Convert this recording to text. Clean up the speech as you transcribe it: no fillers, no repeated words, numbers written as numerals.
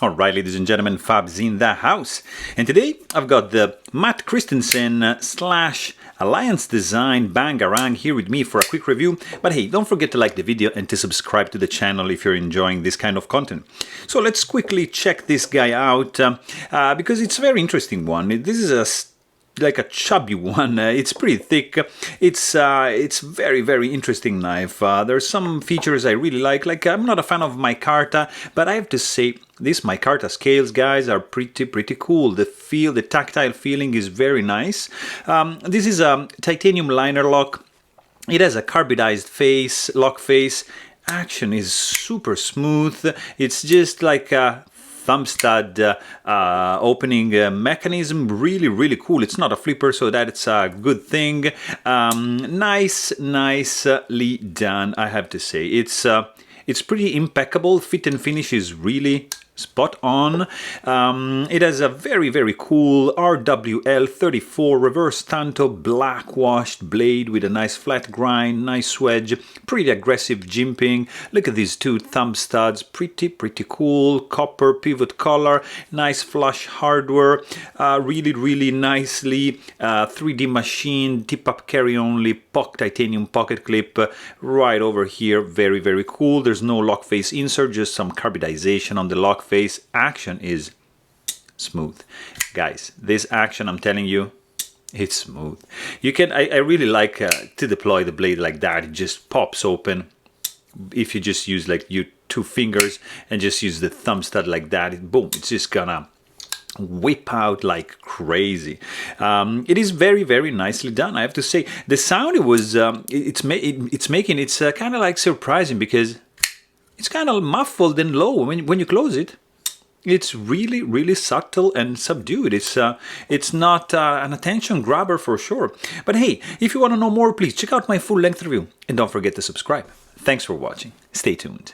Alright, ladies and gentlemen, Fab's in the house. And today I've got the Matt Christensen slash Alliance Design Bangarang here with me for a quick review. But hey, don't forget to like the video and to subscribe to the channel if you're enjoying this kind of content. So let's quickly check this guy out because it's a very interesting one. This is like a chubby one. It's pretty thick. It's very interesting knife. There's some features I really like I'm not a fan of micarta, but I have to say these micarta scales, guys, are pretty cool. The tactile feeling is very nice. This is a titanium liner lock. It has a carbidized lock face. Action is super smooth. It's just like a thumb stud opening mechanism. Really cool. It's not a flipper, so that's a good thing. Nicely done, I have to say. It's pretty impeccable. Fit and finish is really spot on. It has a very cool RWL 34 reverse tanto black washed blade with a nice flat grind, nice wedge, pretty aggressive jimping. Look at these two thumb studs, pretty cool. Copper pivot collar, nice flush hardware, really nicely 3D machine, tip up carry only, titanium pocket clip right over here. Very cool. There's no lock face insert, just some carbidization on the lock face. Action is smooth, guys. This action, I'm telling you, it's smooth. You can I really like to deploy the blade like that. It just pops open. If you just use like your two fingers and just use the thumb stud like that, boom, it's just gonna whip out like crazy. It is very nicely done, I have to say. The sound it's kind of like surprising because it's kind of muffled and low when you close it. It's really subtle and subdued. It's not an attention grabber for sure. But hey, if you want to know more, please check out my full-length review and don't forget to subscribe. Thanks for watching. Stay tuned.